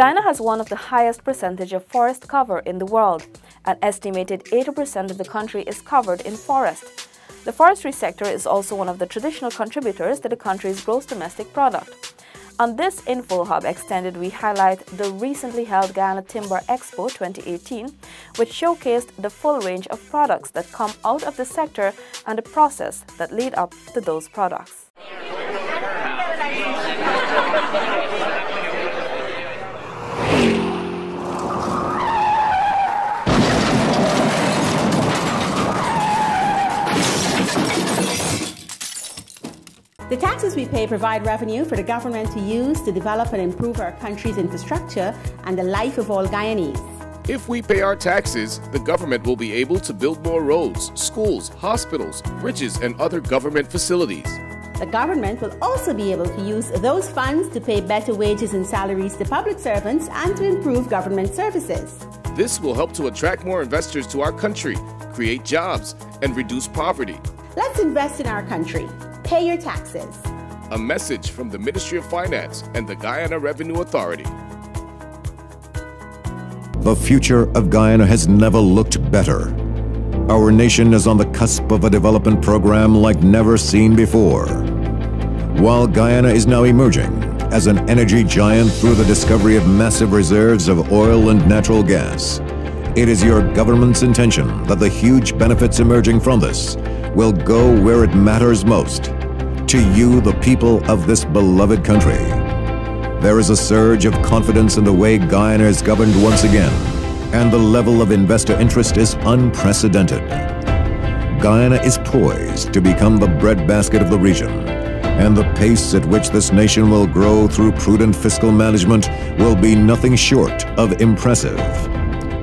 Guyana has one of the highest percentage of forest cover in the world. An estimated 80% of the country is covered in forest. The forestry sector is also one of the traditional contributors to the country's gross domestic product. On this InfoHub Extended, we highlight the recently held Guyana Timber Expo 2018, which showcased the full range of products that come out of the sector and the process that lead up to those products. The taxes we pay provide revenue for the government to use to develop and improve our country's infrastructure and the life of all Guyanese. If we pay our taxes, the government will be able to build more roads, schools, hospitals, bridges, and other government facilities. The government will also be able to use those funds to pay better wages and salaries to public servants and to improve government services. This will help to attract more investors to our country, create jobs, and reduce poverty. Let's invest in our country. Pay your taxes. A message from the Ministry of Finance and the Guyana Revenue Authority. The future of Guyana has never looked better. Our nation is on the cusp of a development program like never seen before. While Guyana is now emerging as an energy giant through the discovery of massive reserves of oil and natural gas, it is your government's intention that the huge benefits emerging from this will go where it matters most, to you, the people of this beloved country. There is a surge of confidence in the way Guyana is governed once again, and the level of investor interest is unprecedented. Guyana is poised to become the breadbasket of the region, and the pace at which this nation will grow through prudent fiscal management will be nothing short of impressive.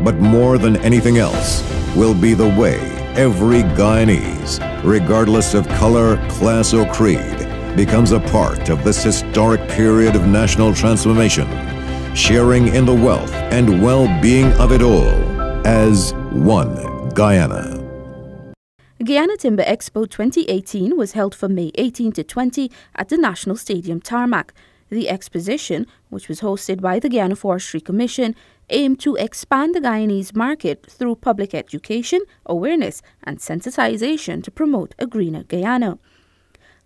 But more than anything else will be the way every Guyanese, regardless of color, class, or creed, becomes a part of this historic period of national transformation, sharing in the wealth and well-being of it all as one Guyana. Guyana Timber Expo 2018 was held from May 18 to 20 at the National Stadium Tarmac. The exposition, which was hosted by the Guyana Forestry Commission, aimed to expand the Guyanese market through public education, awareness, and sensitization to promote a greener Guyana.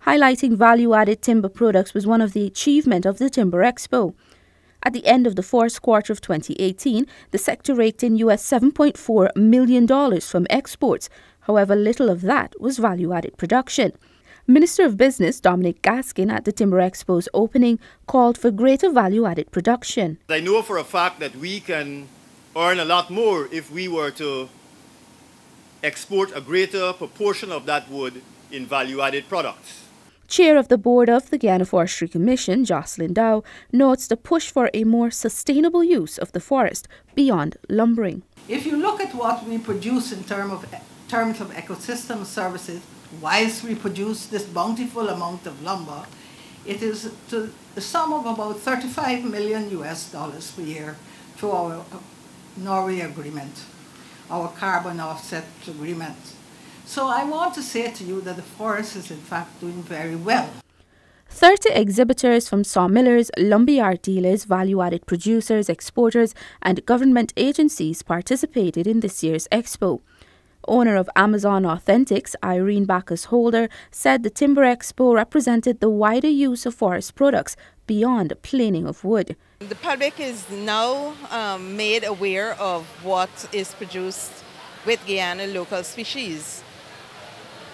Highlighting value-added timber products was one of the achievements of the Timber Expo. At the end of the fourth quarter of 2018, the sector raked in US $7.4 million from exports. However, little of that was value-added production. Minister of Business Dominic Gaskin at the Timber Expo's opening called for greater value-added production. I know for a fact that we can earn a lot more if we were to export a greater proportion of that wood in value-added products. Chair of the board of the Guyana Forestry Commission, Jocelyn Dow, notes the push for a more sustainable use of the forest beyond lumbering. If you look at what we produce in terms of ecosystem services, whilst we produce this bountiful amount of lumber, it is to the sum of about $35 million per year through our Norway agreement, our carbon offset agreement. So I want to say to you that the forest is in fact doing very well. 30 exhibitors from sawmillers, lumberyard dealers, value-added producers, exporters and government agencies participated in this year's expo. Owner of Amazon Authentics, Irene Bacchus-Holder, said the Timber Expo represented the wider use of forest products beyond planing of wood. The public is now made aware of what is produced with Guyana local species.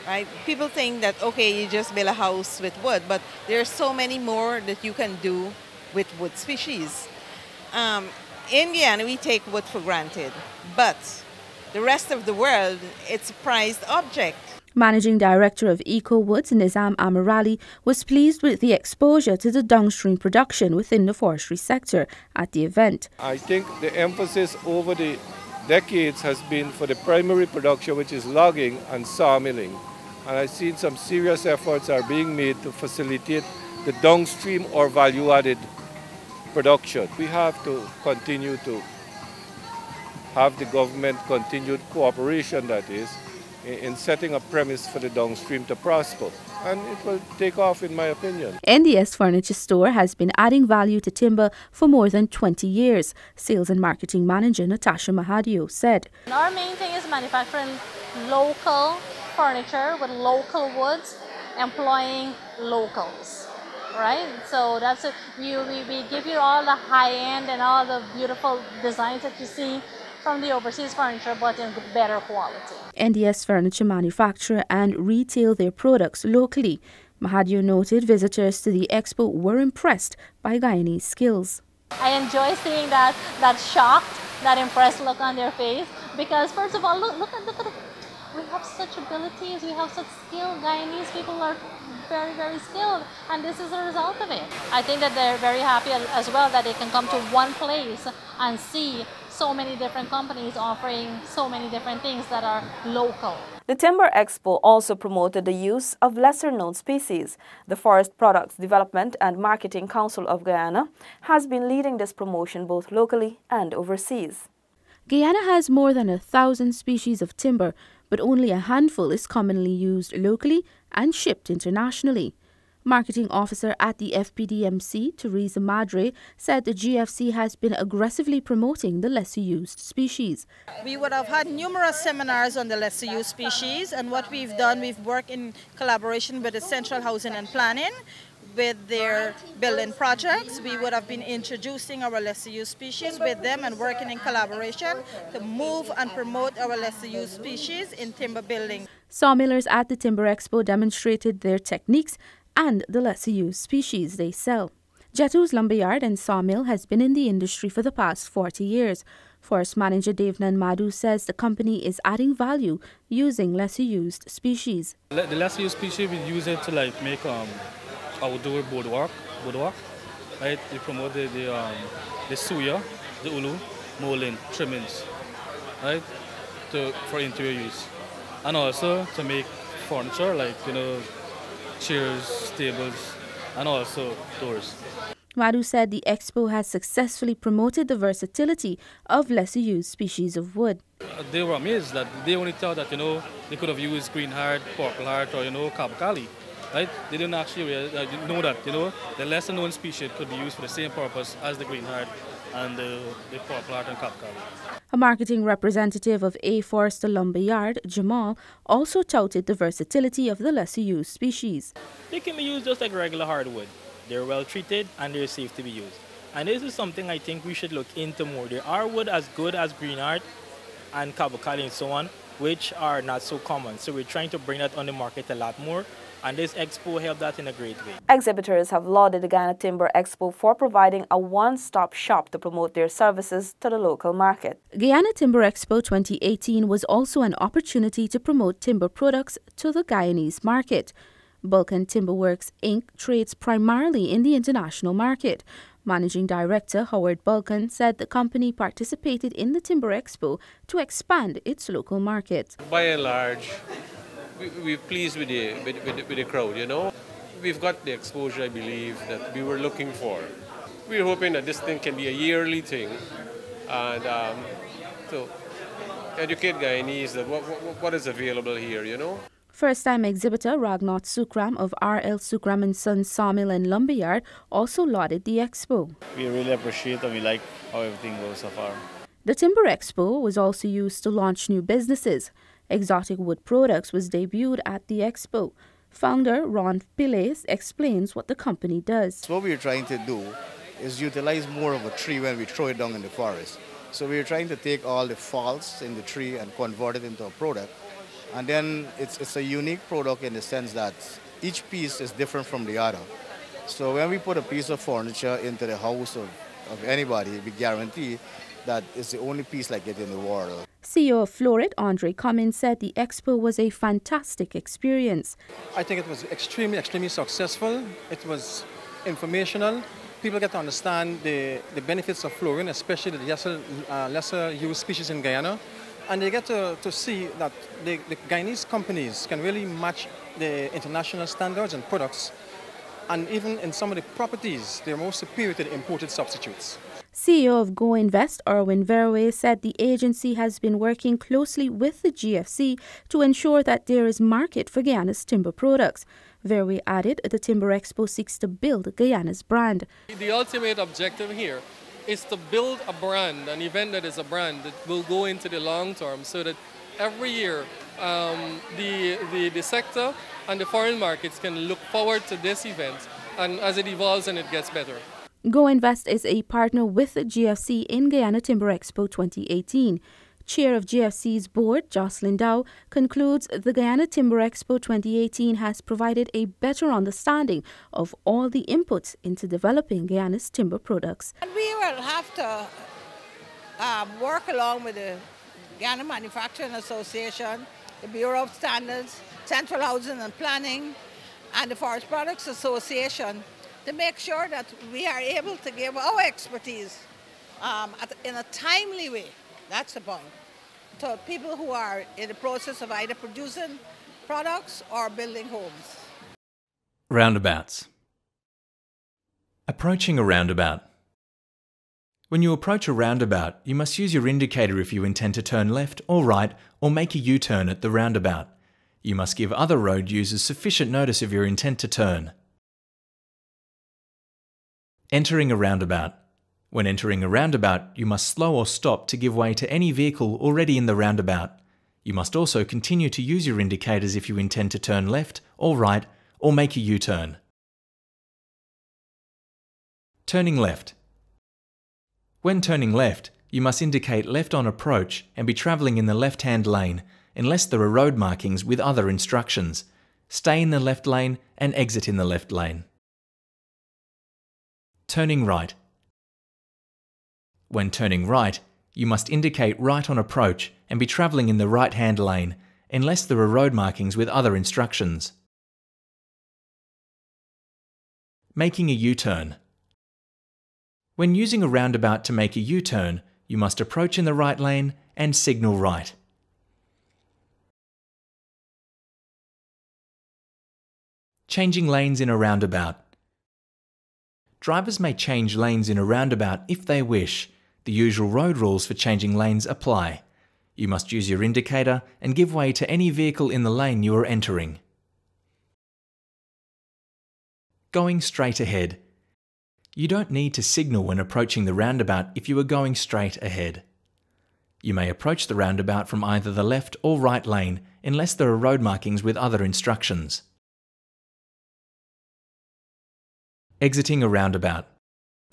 Right? People think that, okay, you just build a house with wood, but there are so many more that you can do with wood species. In Guyana, we take wood for granted, but the rest of the world, it's a prized object. Managing Director of Eco Woods, Nizam Amirali, was pleased with the exposure to the downstream production within the forestry sector at the event. I think the emphasis over the decades has been for the primary production, which is logging and sawmilling. And I've seen some serious efforts are being made to facilitate the downstream or value-added production. We have to continue to have the government continued cooperation, that is, in setting a premise for the downstream to prosper. And it will take off, in my opinion. NDS Furniture Store has been adding value to timber for more than 20 years, Sales and Marketing Manager Natasha Mahadio said. Our main thing is manufacturing local furniture with local woods, employing locals, right? So that's it. We give you all the high-end and all the beautiful designs that you see from the overseas furniture, but in better quality. NDS Furniture manufacture and retail their products locally. Mahadio noted visitors to the expo were impressed by Guyanese skills. I enjoy seeing that shocked, that impressed look on their face, because first of all, look at we have such abilities, we have such skill. Guyanese people are very, very skilled, and this is a result of it. I think that they're very happy as well that they can come to one place and see so many different companies offering so many different things that are local. The Timber Expo also promoted the use of lesser-known species. The Forest Products Development and Marketing Council of Guyana has been leading this promotion both locally and overseas. Guyana has more than 1,000 species of timber, but only a handful is commonly used locally and shipped internationally. Marketing officer at the FPDMC, Teresa Madre, said the GFC has been aggressively promoting the lesser-used species. We would have had numerous seminars on the lesser-used species, and what we've done, we've worked in collaboration with the Central Housing and Planning with their building projects. We would have been introducing our lesser-used species with them and working in collaboration to move and promote our lesser-used species in timber building. Sawmillers at the Timber Expo demonstrated their techniques and the lesser-used species they sell. Jetu's Lumberyard and Sawmill has been in the industry for the past 40 years. Forest manager Devnan Madhu says the company is adding value using lesser-used species. The lesser-used species, we use it to make outdoor boardwalk, right? We promote the suya, the ulu, molding, trimmings, right? For interior use. And also to make furniture chairs, tables, and also doors. Madhu said the expo has successfully promoted the versatility of lesser-used species of wood. They were amazed that they only thought that they could have used greenheart, purpleheart, or kabakali, right? They didn't actually know that the lesser-known species could be used for the same purpose as the greenheart and the purpleheart and kabakali. A marketing representative of A Forester Lumberyard, Jamal, also touted the versatility of the lesser-used species. They can be used just like regular hardwood. They're well treated and they're safe to be used. And this is something I think we should look into more. There are wood as good as greenheart and kabakali and so on, which are not so common. So we're trying to bring that on the market a lot more. And this expo helped that in a great way. Exhibitors have lauded the Guyana Timber Expo for providing a one-stop shop to promote their services to the local market. Guyana Timber Expo 2018 was also an opportunity to promote timber products to the Guyanese market. Bulkan Timberworks Inc. trades primarily in the international market. Managing Director Howard Bulkan said the company participated in the Timber Expo to expand its local market. By and large, we're pleased with the crowd, We've got the exposure, I believe, that we were looking for. We're hoping that this thing can be a yearly thing and to educate Guyanese that what is available here, First-time exhibitor Ragnath Sukram of R.L. Sukram & Sons Sawmill and Lumberyard also lauded the expo. We really appreciate and we like how everything goes so far. The Timber Expo was also used to launch new businesses. Exotic Wood Products was debuted at the expo. Founder Ron Piles explains what the company does. What we're trying to do is utilize more of a tree when we throw it down in the forest. So we're trying to take all the faults in the tree and convert it into a product. And then it's a unique product in the sense that each piece is different from the other. So when we put a piece of furniture into the house of anybody, we guarantee that it's the only piece like it in the world. CEO of Florid, Andre Cummins, said the expo was a fantastic experience. I think it was extremely successful. It was informational. People get to understand the benefits of fluorine, especially the lesser used species in Guyana. And they get to see that the Guyanese companies can really match the international standards and products. And even in some of the properties, they're more superior to the imported substitutes. CEO of Go Invest, Erwin Verwey, said the agency has been working closely with the GFC to ensure that there is market for Guyana's timber products. Verwey added the Timber Expo seeks to build Guyana's brand. The ultimate objective here is to build a brand, an event that is a brand that will go into the long term, so that every year the sector and the foreign markets can look forward to this event, and as it evolves and it gets better. Go Invest is a partner with the GFC in Guyana Timber Expo 2018. Chair of GFC's board, Jocelyn Dow, concludes the Guyana Timber Expo 2018 has provided a better understanding of all the inputs into developing Guyana's timber products. And we will have to work along with the Guyana Manufacturing Association, the Bureau of Standards, Central Housing and Planning, and the Forest Products Association to make sure that we are able to give our expertise in a timely way. That's the point. To people who are in the process of either producing products or building homes. Roundabouts. Approaching a roundabout. When you approach a roundabout, you must use your indicator if you intend to turn left or right or make a U-turn at the roundabout. You must give other road users sufficient notice of your intent to turn. Entering a roundabout. When entering a roundabout, you must slow or stop to give way to any vehicle already in the roundabout. You must also continue to use your indicators if you intend to turn left or right or make a U-turn. Turning left. When turning left, you must indicate left on approach and be travelling in the left-hand lane unless there are road markings with other instructions. Stay in the left lane and exit in the left lane. Turning right. When turning right, you must indicate right on approach and be travelling in the right-hand lane unless there are road markings with other instructions. Making a U-turn. When using a roundabout to make a U-turn, you must approach in the right lane and signal right. Changing lanes in a roundabout. Drivers may change lanes in a roundabout if they wish. The usual road rules for changing lanes apply. You must use your indicator and give way to any vehicle in the lane you are entering. Going straight ahead. You don't need to signal when approaching the roundabout if you are going straight ahead. You may approach the roundabout from either the left or right lane unless there are road markings with other instructions. Exiting a roundabout.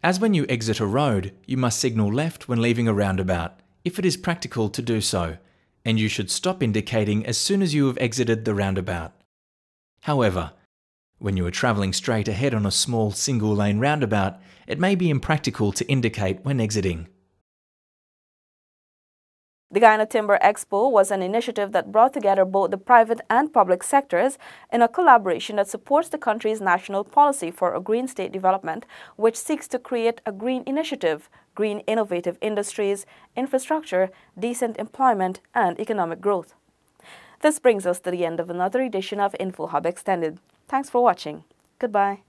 As when you exit a road, you must signal left when leaving a roundabout, if it is practical to do so, and you should stop indicating as soon as you have exited the roundabout. However, when you are travelling straight ahead on a small single-lane roundabout, it may be impractical to indicate when exiting. The Guyana Timber Expo was an initiative that brought together both the private and public sectors in a collaboration that supports the country's national policy for a green state development, which seeks to create a green initiative, green innovative industries, infrastructure, decent employment, and economic growth. This brings us to the end of another edition of InfoHub Extended. Thanks for watching. Goodbye.